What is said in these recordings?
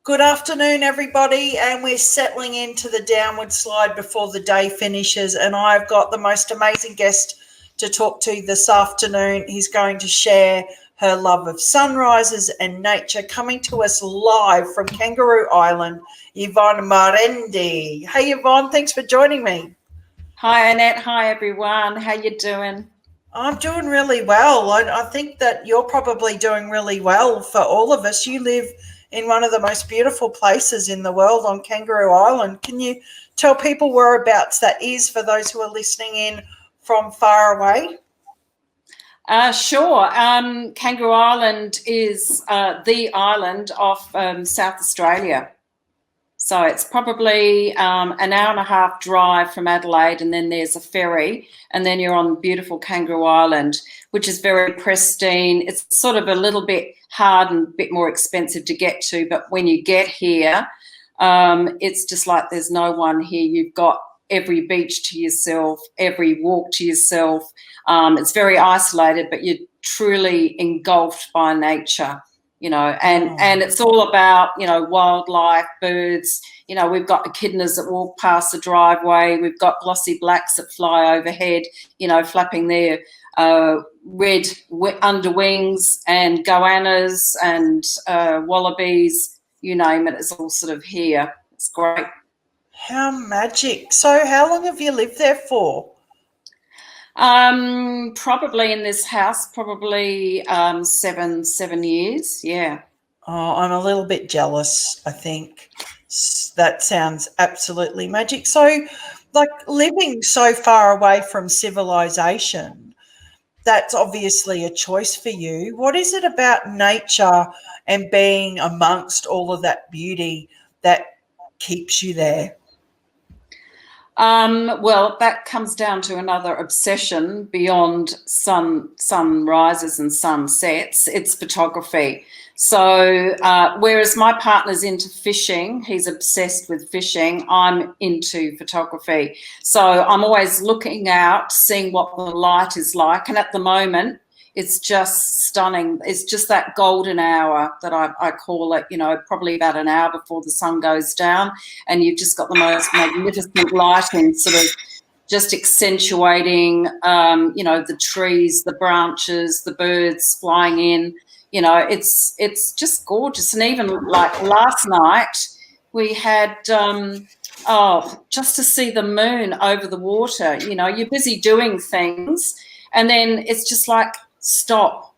Good afternoon, everybody, and we're settling into the downward slide before the day finishes, and I've got the most amazing guest to talk to this afternoon. He's going to share her love of sunrises and nature, coming to us live from Kangaroo Island, Yvonne Merendi. Hey, Yvonne, thanks for joining me. Hi, Annette. Hi, everyone. How you doing? I'm doing really well. I think that you're probably doing really well for all of us. You live in one of the most beautiful places in the world on Kangaroo Island. Can you tell people whereabouts that is for those who are listening in from far away? Sure. Kangaroo Island is the island off South Australia. So it's probably an hour and a half drive from Adelaide, and then there's a ferry, and then you're on beautiful Kangaroo Island, which is very pristine. It's sort of a little bit hard and a bit more expensive to get to, but when you get here, it's just like there's no one here. You've got every beach to yourself, every walk to yourself. It's very isolated, but you're truly engulfed by nature. And it's all about, wildlife, birds. We've got echidnas that walk past the driveway. We've got glossy blacks that fly overhead, flapping their red underwings, and goannas and wallabies, you name it. It's all sort of here. It's great. How magic. So how long have you lived there for? Probably in this house, probably 7 years. Yeah. Oh, I'm a little bit jealous, I think. That sounds absolutely magic. So, like, living so far away from civilization, that's obviously a choice for you. What is it about nature and being amongst all of that beauty that keeps you there? Well, that comes down to another obsession beyond sunrises and sunsets. It's photography. So whereas my partner's into fishing, he's obsessed with fishing, I'm into photography. So I'm always looking out, seeing what the light is like. And at the moment, it's just stunning. It's just that golden hour that I call it, probably about an hour before the sun goes down, and you've just got the most magnificent lighting sort of just accentuating, the trees, the branches, the birds flying in. It's just gorgeous. And even like last night, we had, just to see the moon over the water. You're busy doing things, and then it's just like, stop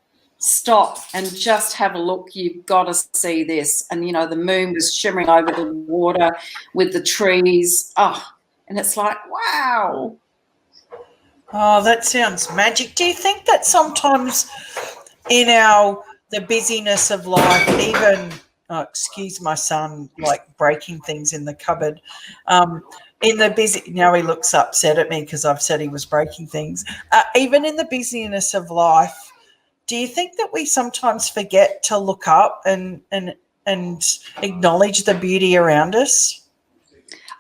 and just have a look. You've got to see this. And the moon was shimmering over the water with the trees. And it's like, wow. Oh, that sounds magic. Do you think that sometimes in the busyness of life, even excuse my son, like breaking things in the cupboard, now he looks upset at me because I've said he was breaking things. Even in the busyness of life, do you think that we sometimes forget to look up and acknowledge the beauty around us?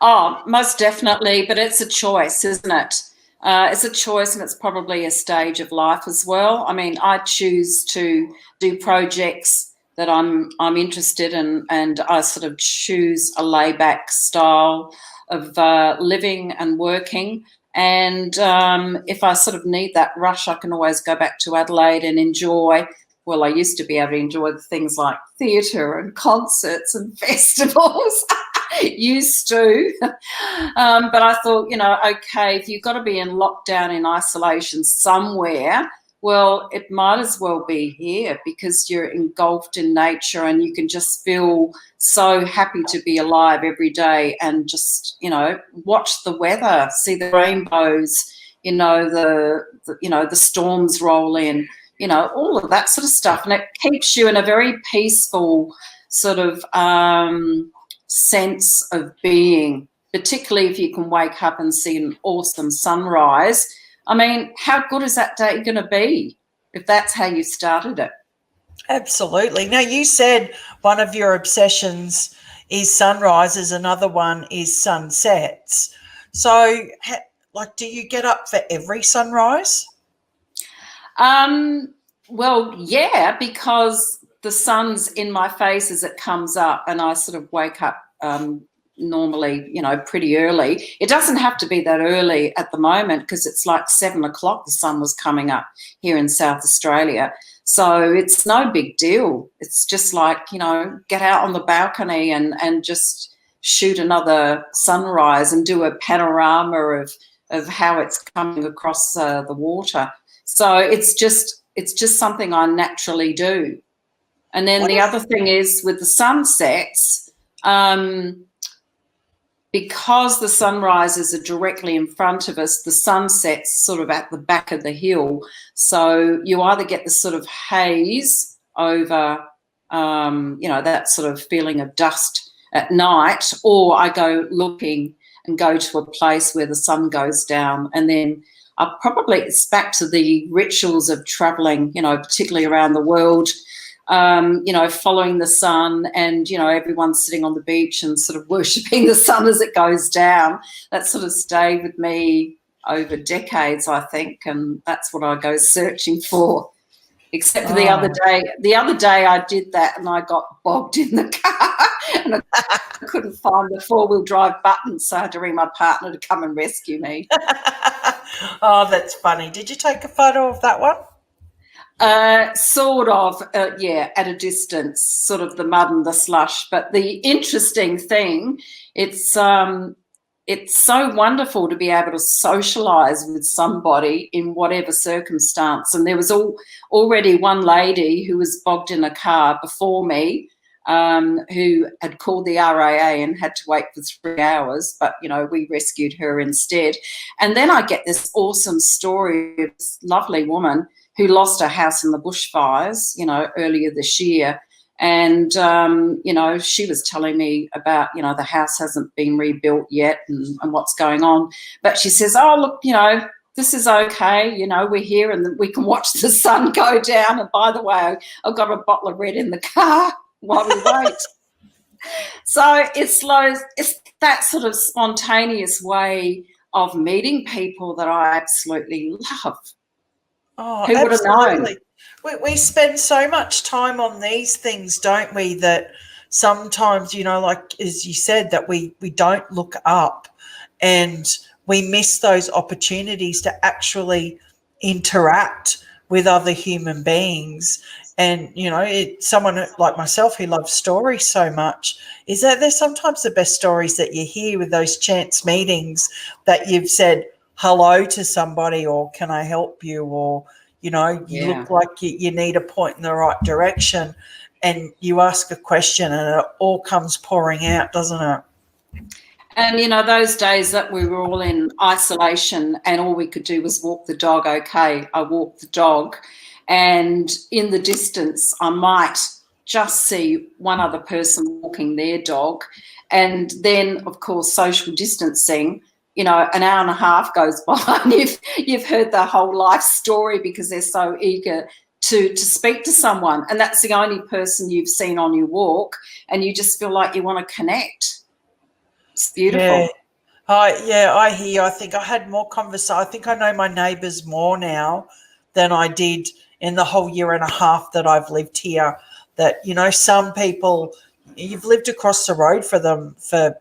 Oh, most definitely, but it's a choice, isn't it? It's a choice, and it's probably a stage of life as well. I mean, I choose to do projects that I'm interested in, and I sort of choose a layback style of living and working. And if I sort of need that rush, I can always go back to Adelaide and enjoy. Well, I used to be able to enjoy the things like theatre and concerts and festivals. Used to. But I thought, okay, if you've got to be in lockdown, in isolation somewhere, well, it might as well be here, because you're engulfed in nature and you can just feel so happy to be alive every day, and just, watch the weather, see the rainbows, the storms roll in, all of that sort of stuff. And it keeps you in a very peaceful sort of sense of being, particularly if you can wake up and see an awesome sunrise. I mean, how good is that day going to be if that's how you started it? Absolutely. Now, you said one of your obsessions is sunrises, another one is sunsets. So, do you get up for every sunrise? Well, yeah, because the sun's in my face as it comes up, and I sort of wake up normally, pretty early. It doesn't have to be that early at the moment because it's like 7 o'clock the sun was coming up here in South Australia. So it's no big deal. It's just like, get out on the balcony and just shoot another sunrise and do a panorama of how it's coming across the water. So it's just something I naturally do. And then the other thing is with the sunsets, because the sunrises are directly in front of us, the sunset's sort of at the back of the hill. So you either get this sort of haze over, that sort of feeling of dust at night, or I go looking and go to a place where the sun goes down. And then it's back to the rituals of traveling, particularly around the world, following the sun and, everyone's sitting on the beach and sort of worshipping the sun as it goes down. That sort of stayed with me over decades, I think, and that's what I go searching for. Except for the other day. The other day I did that and I got bogged in the car and I couldn't find the 4-wheel drive button, so I had to ring my partner to come and rescue me. Oh, that's funny. Did you take a photo of that one? Sort of, at a distance, sort of the mud and the slush. But the interesting thing, it's so wonderful to be able to socialise with somebody in whatever circumstance. And there was already one lady who was bogged in a car before me, who had called the RAA and had to wait for 3 hours, but, we rescued her instead. And then I get this awesome story of this lovely woman who lost her house in the bushfires, earlier this year. And, she was telling me about, the house hasn't been rebuilt yet and what's going on. But she says, oh, look, this is okay. We're here and we can watch the sun go down. And by the way, I've got a bottle of red in the car while we wait. So it's that sort of spontaneous way of meeting people that I absolutely love. Oh, who would have known? We spend so much time on these things, don't we, that sometimes, like as you said, that we don't look up and we miss those opportunities to actually interact with other human beings. And, someone like myself who loves stories so much, is that they're sometimes the best stories that you hear with those chance meetings that you've said hello to somebody or can I help you, or you look like you need a point in the right direction and you ask a question and it all comes pouring out, doesn't it? And those days that we were all in isolation and all we could do was walk the dog, I walked the dog, and in the distance I might just see one other person walking their dog, and then of course social distancing, an hour and a half goes by and you've heard their whole life story because they're so eager to speak to someone, and that's the only person you've seen on your walk, and you just feel like you want to connect. It's beautiful. Yeah. I hear you. I think I had more conversation. I think I know my neighbours more now than I did in the whole year and a half that I've lived here. That, some people, you've lived across the road for them for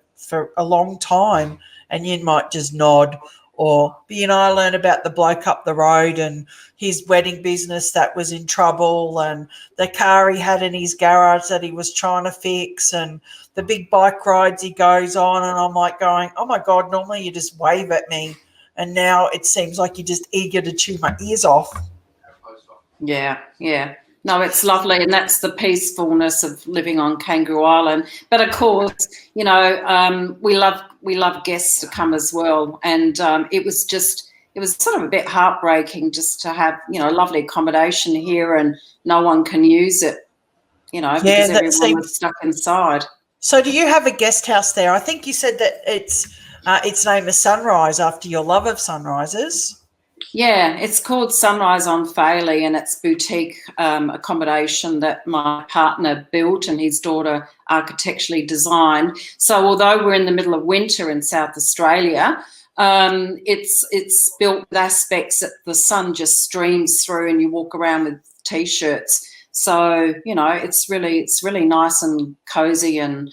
a long time, and you might just nod or, I learned about the bloke up the road and his wedding business that was in trouble and the car he had in his garage that he was trying to fix and the big bike rides he goes on, and I'm like going, oh, my God, normally you just wave at me, and now it seems like you're just eager to chew my ears off. Yeah. No, it's lovely, and that's the peacefulness of living on Kangaroo Island. But of course, we love guests to come as well, and it was sort of a bit heartbreaking just to have lovely accommodation here and no one can use it, because everyone was stuck inside. So, do you have a guest house there? I think you said that its name is Sunrise after your love of sunrises. Yeah, it's called Sunrise on Fairley, and it's boutique accommodation that my partner built and his daughter architecturally designed. So although we're in the middle of winter in South Australia, it's built with aspects that the sun just streams through and you walk around with T-shirts. So, it's really nice and cozy and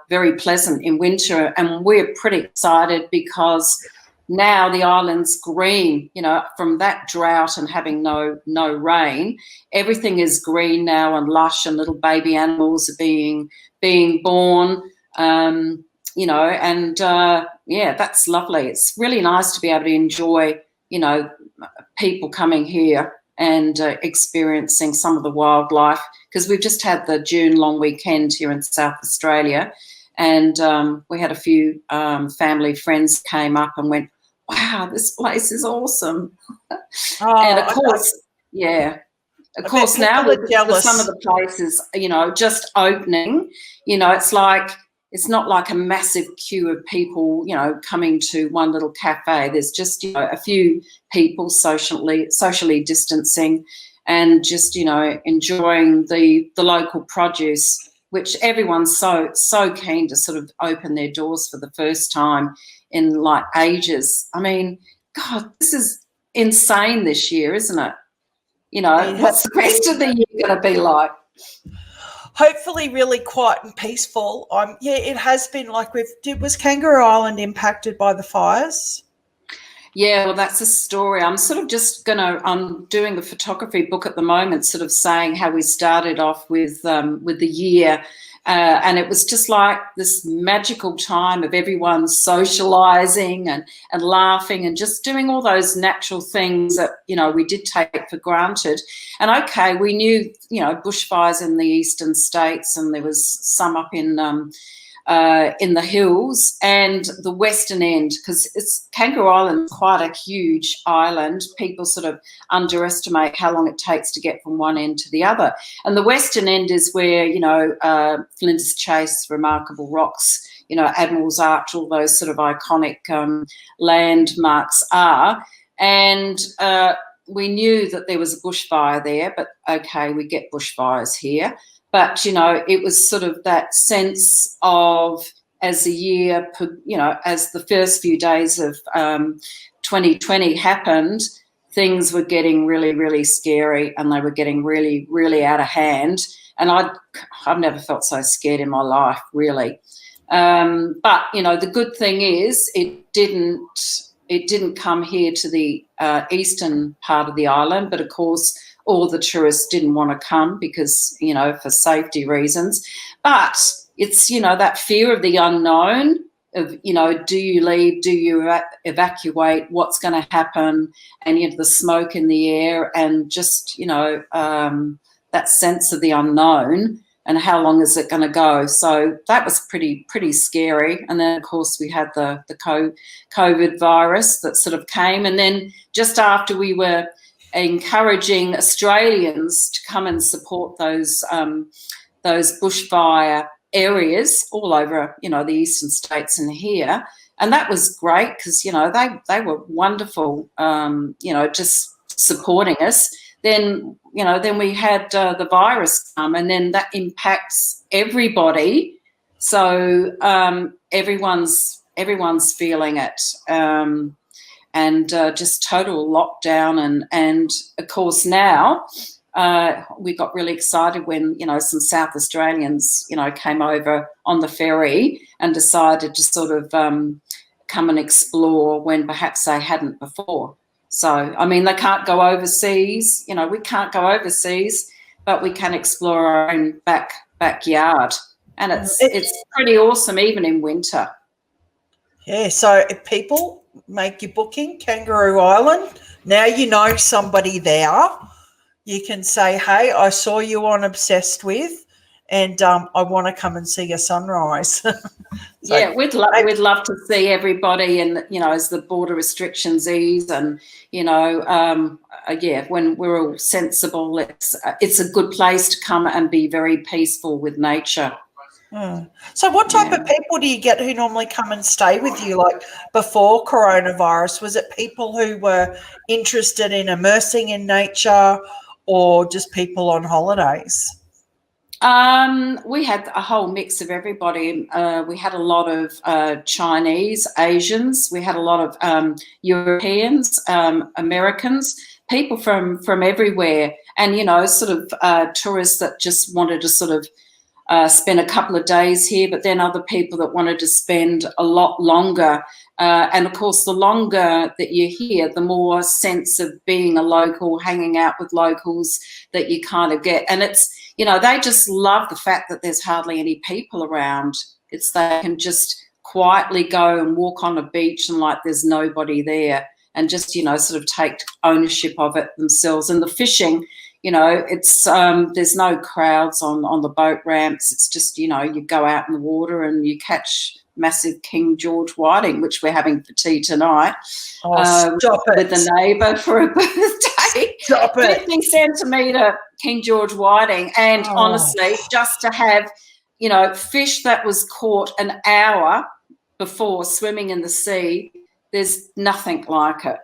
very pleasant in winter. And we're pretty excited because now the island's green, from that drought and having no rain. Everything is green now and lush, and little baby animals are being born. That's lovely. It's really nice to be able to enjoy, people coming here and experiencing some of the wildlife, because we've just had the June long weekend here in South Australia, and we had a few family friends came up and went, wow, this place is awesome. And of course, now with some of the places, just opening, it's not like a massive queue of people, coming to one little cafe. There's just, a few people socially distancing and just, enjoying the local produce, which everyone's so keen to sort of open their doors for the first time in like ages. I mean, God, this is insane this year, isn't it? What's the rest of the year going to be like? Hopefully really quiet and peaceful. It has been like was Kangaroo Island impacted by the fires? Yeah, well, that's a story. I'm doing a photography book at the moment, sort of saying how we started off with the year. And it was just like this magical time of everyone socialising and laughing and just doing all those natural things that, we did take for granted. And, okay, we knew, bushfires in the eastern states, and there was some up in the hills and the western end, because Kangaroo Island is quite a huge island. People sort of underestimate how long it takes to get from one end to the other. And the western end is where, Flinders Chase, Remarkable Rocks, Admiral's Arch, all those sort of iconic landmarks are. And we knew that there was a bushfire there, but okay, we get bushfires here. But, it was sort of that sense of, as the year, as the first few days of 2020 happened, things were getting really, really scary, and they were getting really, really out of hand. And I've never felt so scared in my life, really. But, the good thing is it didn't come here to the eastern part of the island, but of course all the tourists didn't want to come because, for safety reasons. But it's, that fear of the unknown of, do you leave, do you evacuate, what's going to happen, and, the smoke in the air, and just, that sense of the unknown and how long is it going to go. So that was pretty scary. And then, of course, we had the COVID virus that sort of came. And then just after we were encouraging Australians to come and support those bushfire areas all over, the eastern states and here. And that was great because, they were wonderful, just supporting us. Then we had the virus come, and then that impacts everybody. So everyone's feeling it. And just total lockdown. And of course now we got really excited when, some South Australians, came over on the ferry and decided to sort of come and explore when perhaps they hadn't before. So, I mean, they can't go overseas, we can't go overseas, but we can explore our own backyard. And it's pretty awesome, even in winter. Yeah, so if people make your booking, Kangaroo Island, now you know somebody there. You can say, hey, I saw you on Obsessed With, and I want to come and see a sunrise. So, we'd love to see everybody, and, as the border restrictions ease and, when we're all sensible, it's a good place to come and be very peaceful with nature. So what type of people do you get who normally come and stay with you? Like before coronavirus, was it people who were interested in immersing in nature, or just people on holidays? We had a whole mix of everybody. We had a lot of Chinese, Asians. We had a lot of Europeans, Americans. people from everywhere, and, you know, sort of tourists that just wanted to sort of spend a couple of days here, but then other people that wanted to spend a lot longer. And of course, the longer that you're here, the more sense of being a local, hanging out with locals that you kind of get. And it's, you know, they just love the fact that there's hardly any people around. It's they can just quietly go and walk on a beach and like there's nobody there, and just, you know, sort of take ownership of it themselves. And the fishing, you know, it's there's no crowds on the boat ramps. It's just, you know, you go out in the water and you catch massive King George whiting, which we're having for tea tonight. Stop it. With a neighbour for a birthday. Stop it. 50 centimetre King George whiting. And honestly, just to have, you know, fish that was caught an hour before swimming in the sea, there's nothing like it.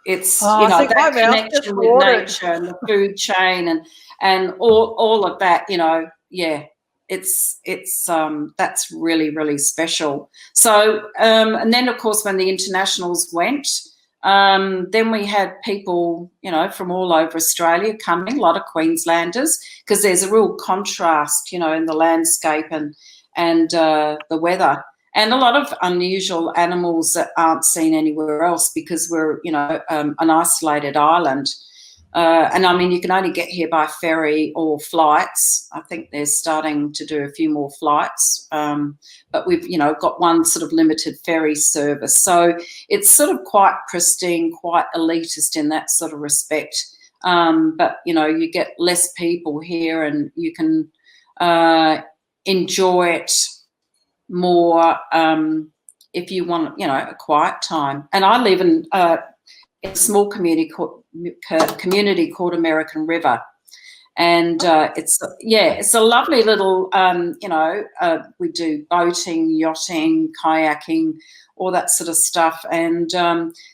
It's, you know, that connection with nature and the food chain and all of that, you know, yeah, it's that's really, really special. So, and then, of course, when the internationals went, then we had people, you know, from all over Australia coming, a lot of Queenslanders, because there's a real contrast, you know, in the landscape and the weather. And a lot of unusual animals that aren't seen anywhere else, because we're, you know, an isolated island. And I mean, you can only get here by ferry or flights. I think they're starting to do a few more flights. But we've, you know, got one sort of limited ferry service. So it's sort of quite pristine, quite elitist in that sort of respect. But, you know, you get less people here and you can enjoy it more if you want, you know, a quiet time. And I live in a small community called American River, and it's a lovely little, you know, we do boating, yachting, kayaking, all that sort of stuff, and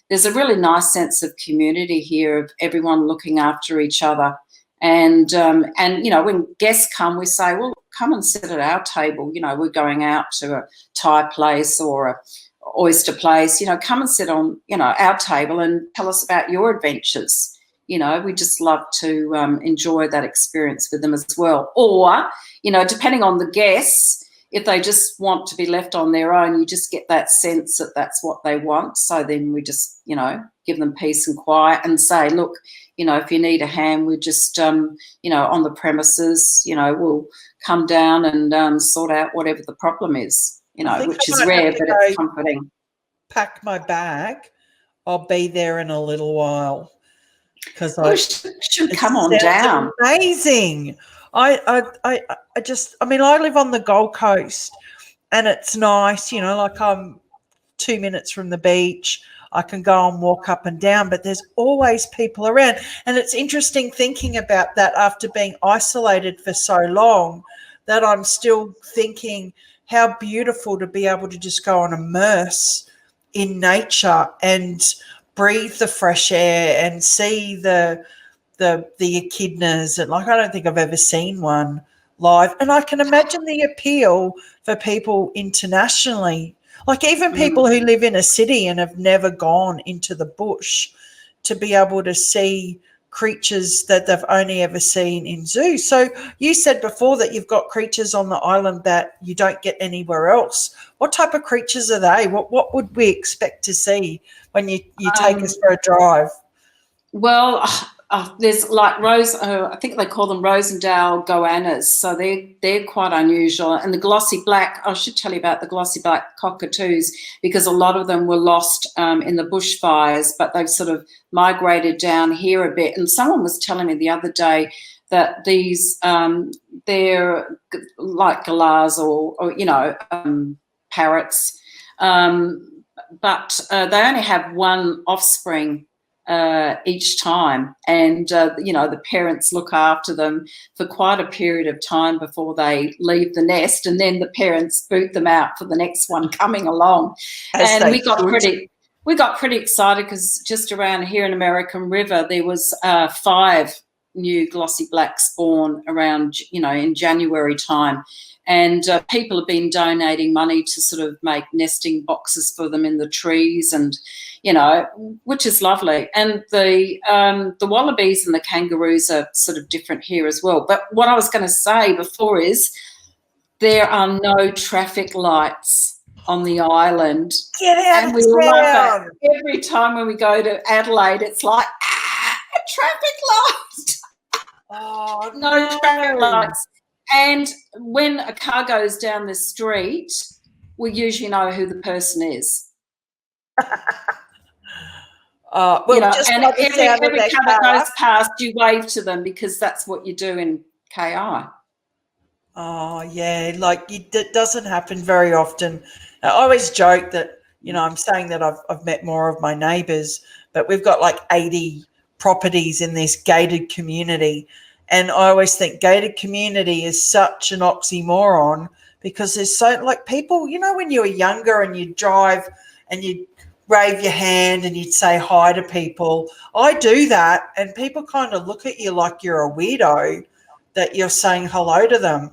there's a really nice sense of community here, of everyone looking after each other. And you know, when guests come, we say, well, come and sit at our table. You know, we're going out to a Thai place or a oyster place. You know, come and sit on, you know, our table and tell us about your adventures. You know, we just love to enjoy that experience with them as well. Or, you know, depending on the guests, if they just want to be left on their own, you just get that sense that that's what they want. So then we just, you know, give them peace and quiet and say, look, you know, if you need a hand, we're just, you know, on the premises, you know, we'll come down and sort out whatever the problem is, you know, which is rare, but it's comforting. Pack my bag. I'll be there in a little while. Because should come on down. Amazing. I mean, I live on the Gold Coast and it's nice, you know, like I'm 2 minutes from the beach. I can go and walk up and down, but there's always people around. And it's interesting thinking about that after being isolated for so long, that I'm still thinking how beautiful to be able to just go and immerse in nature and breathe the fresh air and see the echidnas. And like, I don't think I've ever seen one live. And I can imagine the appeal for people internationally, like even people who live in a city and have never gone into the bush, to be able to see creatures that they've only ever seen in zoos. So you said before that you've got creatures on the island that you don't get anywhere else. What type of creatures are they? What would we expect to see when you take us for a drive? Well, there's like I think they call them Rosendale goannas. So they're quite unusual. And the glossy black, I should tell you about the glossy black cockatoos, because a lot of them were lost in the bushfires, but they've sort of migrated down here a bit. And someone was telling me the other day that these, they're like galahs or you know, parrots, but they only have one offspring each time, and you know, the parents look after them for quite a period of time before they leave the nest, and then the parents boot them out for the next one coming along. And we got pretty excited because just around here in American River there was 5 new glossy black spawn around, in January time. And people have been donating money to sort of make nesting boxes for them in the trees, and which is lovely. And the wallabies and the kangaroos are sort of different here as well. But what I was going to say before is there are no traffic lights on the island. Get out and of we town. love it. Every time when we go to Adelaide, it's like, a traffic light. Oh, No traffic lights. And when a car goes down the street, we usually know who the person is. Just and by the sound of every their car that car. goes past, you wave to them, because that's what you do in KI. Oh, yeah, it doesn't happen very often. I always joke that, I'm saying that I've met more of my neighbours, but we've got like 80 properties in this gated community. And I always think gated community is such an oxymoron, because there's people, when you were younger and you'd drive and you'd wave your hand and you'd say hi to people. I do that, and people kind of look at you like you're a weirdo that you're saying hello to them.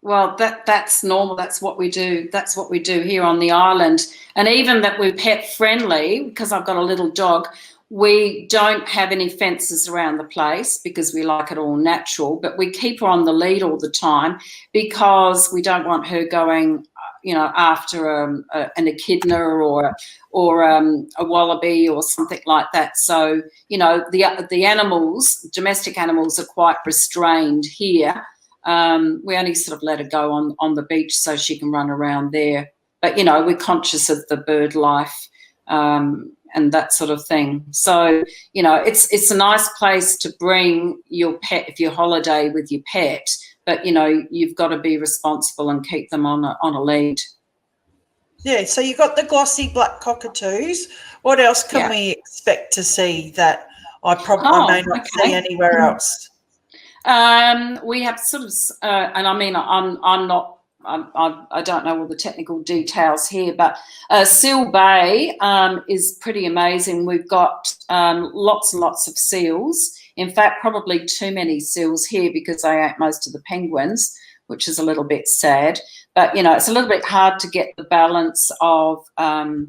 Well, that's normal. That's what we do. That's what we do here on the island. And even that we're pet friendly, because I've got a little dog, we don't have any fences around the place because we like it all natural, but we keep her on the lead all the time because we don't want her going, after an echidna or a wallaby or something like that. So, the animals, domestic animals, are quite restrained here. We only sort of let her go on the beach so she can run around there. But, we're conscious of the bird life and that sort of thing. So, it's a nice place to bring your pet if you holiday with your pet, but, you've got to be responsible and keep them on a lead. Yeah, so you got the glossy black cockatoos. What else can we expect to see that I may not see anywhere else? We have sort of, and I mean, I don't know all the technical details here, but Seal Bay is pretty amazing. We've got lots and lots of seals. In fact, probably too many seals here because they ate most of the penguins, which is a little bit sad. But, it's a little bit hard to get the balance of the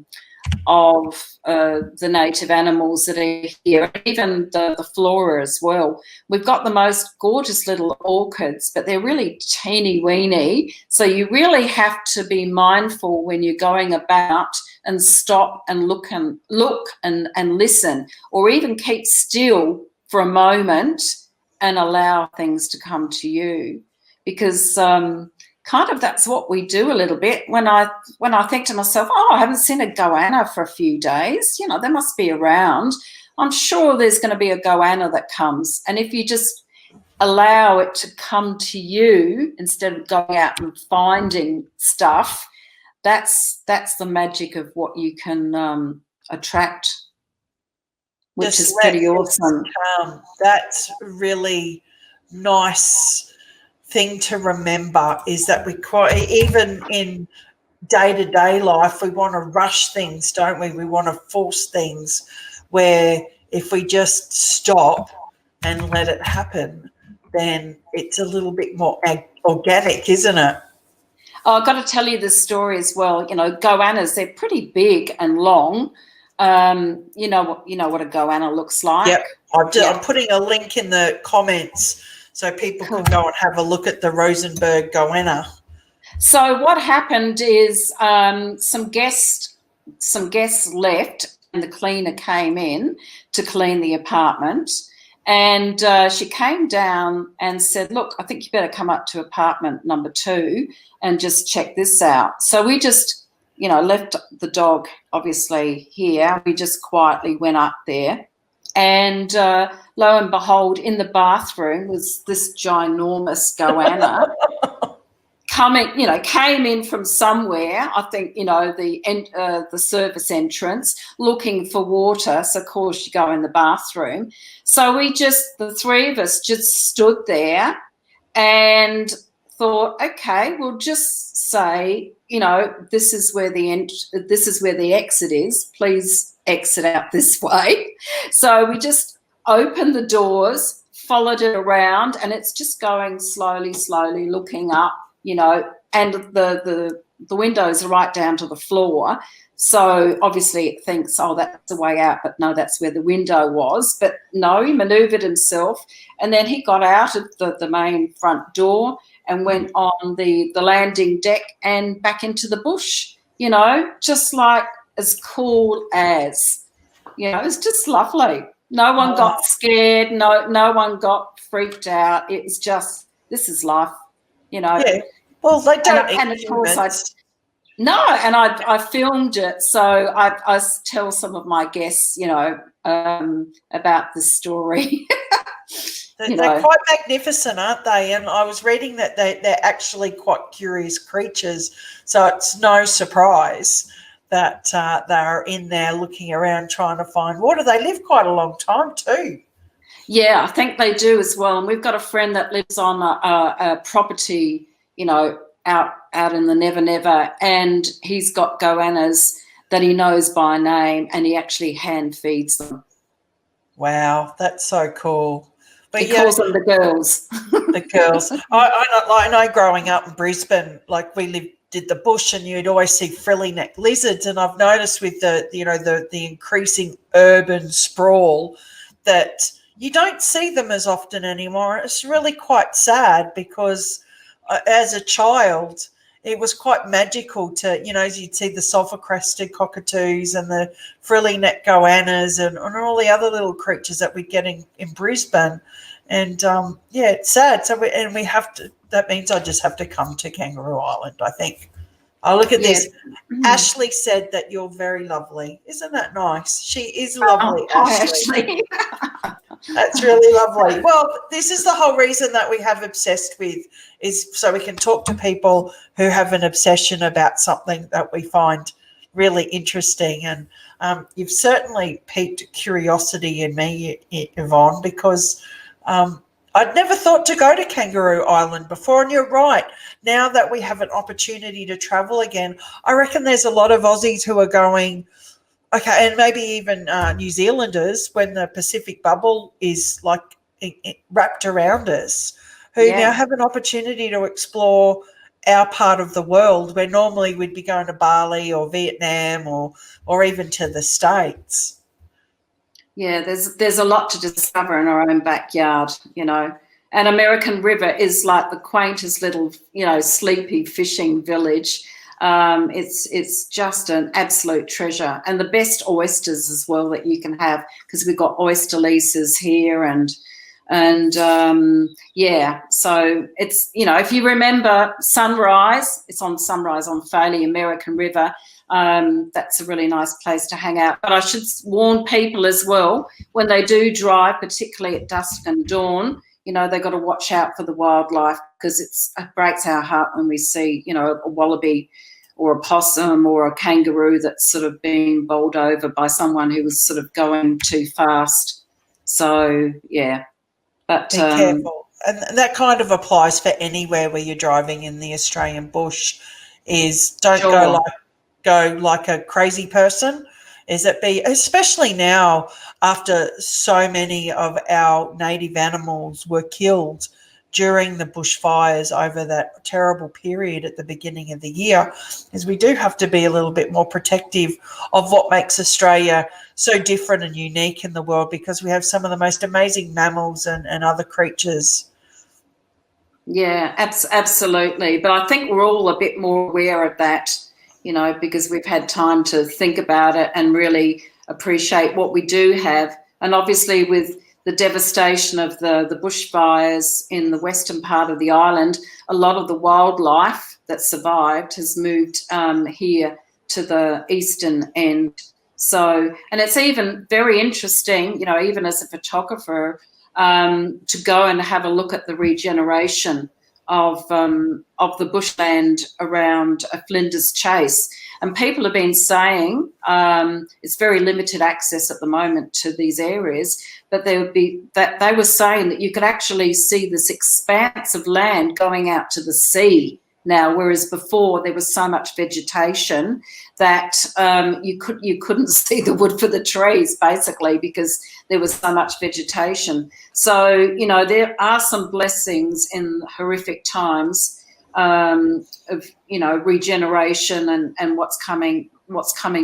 native animals that are here, even the flora as well. We've got the most gorgeous little orchids, but they're really teeny weeny. So you really have to be mindful when you're going about and stop and look and listen, or even keep still for a moment and allow things to come to you, because kind of that's what we do a little bit. When I think to myself, I haven't seen a goanna for a few days, they must be around. I'm sure there's going to be a goanna that comes. And if you just allow it to come to you instead of going out and finding stuff, that's the magic of what you can attract, which is pretty awesome. That's really nice thing to remember, is that even in day-to-day life, we want to rush things, don't we? We want to force things, where if we just stop and let it happen, then it's a little bit more organic, isn't it? Oh, I've got to tell you this story as well. Goannas, they're pretty big and long. You know what a goanna looks like. Yep. I'm putting a link in the comments so people can go and have a look at the Rosenberg goanna. So what happened is some guests left, and the cleaner came in to clean the apartment, and she came down and said, "Look, I think you better come up to apartment number 2 and just check this out." So we just, left the dog obviously here. We just quietly went up there. And lo and behold, in the bathroom was this ginormous goanna came in from somewhere. I think, the service entrance, looking for water. So of course you go in the bathroom. So the three of us just stood there and thought, okay, we'll just say, this is where the exit is. Please exit out this way. So we just opened the doors, followed it around, and it's just going slowly, looking up, and the windows are right down to the floor. So obviously it thinks, oh, that's the way out, but no, that's where the window was. But no, he manoeuvred himself, and then he got out of the main front door and went on the landing deck and back into the bush, just like as cool as, it's just lovely. No one got scared. No one got freaked out. It was just, this is life, Yeah. Well, they don't. And of course, I filmed it, so I tell some of my guests, about the story. They're quite magnificent, aren't they? And I was reading that they're actually quite curious creatures, so it's no surprise that they're in there looking around trying to find water. They live quite a long time too. Yeah, I think they do as well. And we've got a friend that lives on a property, out in the Never Never, and he's got goannas that he knows by name, and he actually hand feeds them. Wow, that's so cool. But he calls them the girls. The girls. I know growing up in Brisbane, like we did the bush, and you'd always see frilly neck lizards. And I've noticed with the increasing urban sprawl that you don't see them as often anymore. It's really quite sad because as a child, it was quite magical to, you'd see the sulphur-crested cockatoos and the frilly neck goannas and all the other little creatures that we get in Brisbane. And, it's sad. So we have to, that means I just have to come to Kangaroo Island, I think. Oh, look at this. Mm-hmm. Ashley said that you're very lovely. Isn't that nice? She is lovely, Ashley. That's really lovely. Well, this is the whole reason that we have Obsessed With, is so we can talk to people who have an obsession about something that we find really interesting. And you've certainly piqued curiosity in me, Yvonne, because I'd never thought to go to Kangaroo Island before. And you're right. Now that we have an opportunity to travel again, I reckon there's a lot of Aussies who are going, okay, and maybe even New Zealanders, when the Pacific bubble is like wrapped around us, who now have an opportunity to explore our part of the world where normally we'd be going to Bali or Vietnam or even to the States. Yeah, there's a lot to discover in our own backyard, And American River is like the quaintest little, sleepy fishing village. It's just an absolute treasure, and the best oysters as well that you can have, because we've got oyster leases here, and so it's, if you remember Sunrise, it's on Sunrise on Foley, American River. That's a really nice place to hang out. But I should warn people as well, when they do drive, particularly at dusk and dawn, they've got to watch out for the wildlife, because it breaks our heart when we see, a wallaby or a possum or a kangaroo that's sort of being bowled over by someone who was sort of going too fast. So, yeah. But be careful. And that kind of applies for anywhere where you're driving in the Australian bush, is don't go like a crazy person. Especially now, after so many of our native animals were killed during the bushfires over that terrible period at the beginning of the year, is we do have to be a little bit more protective of what makes Australia so different and unique in the world, because we have some of the most amazing mammals and other creatures. Yeah, absolutely. But I think we're all a bit more aware of that, because we've had time to think about it and really appreciate what we do have. And obviously with the devastation of the bushfires in the western part of the island, a lot of the wildlife that survived has moved here to the eastern end. So, and it's even very interesting, even as a photographer, to go and have a look at the regeneration of the bushland around Flinders Chase. And people have been saying it's very limited access at the moment to these areas, but they were saying that you could actually see this expanse of land going out to the sea now, whereas before there was so much vegetation that you couldn't see the wood for the trees, basically, because there was so much vegetation. So, you know, there are some blessings in horrific times of, you know, regeneration and what's coming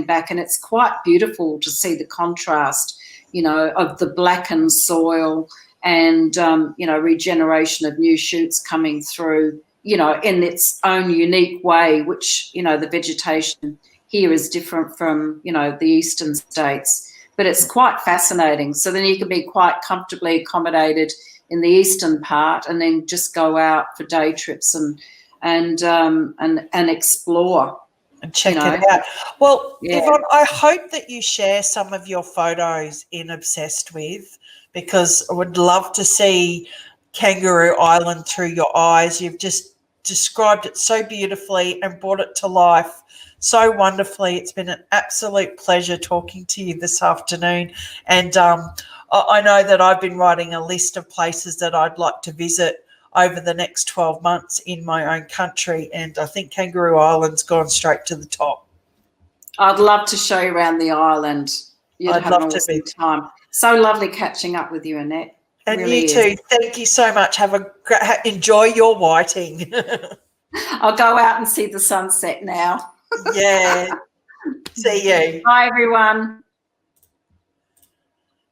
back. And it's quite beautiful to see the contrast, you know, of the blackened soil and, you know, regeneration of new shoots coming through, you know, in its own unique way, which, you know, the vegetation here is different from, you know, the eastern states. But it's quite fascinating. So then you can be quite comfortably accommodated in the eastern part and then just go out for day trips and explore. And check You know. it out. Well, Yeah. Yvonne, I hope that you share some of your photos in Obsessed With, because I would love to see Kangaroo Island through your eyes. You've just described it so beautifully and brought it to life so wonderfully. It's been an absolute pleasure talking to you this afternoon. And I know that I've been writing a list of places that I'd like to visit over the next 12 months in my own country, and I think Kangaroo Island's gone straight to the top. I'd love to show you around the island. You'd I'd have love an to awesome be. time. So lovely catching up with you, Annette. And Really you is. too. Thank you so much. Enjoy your whiting. I'll go out and see the sunset now. Yeah. See you. Bye, everyone.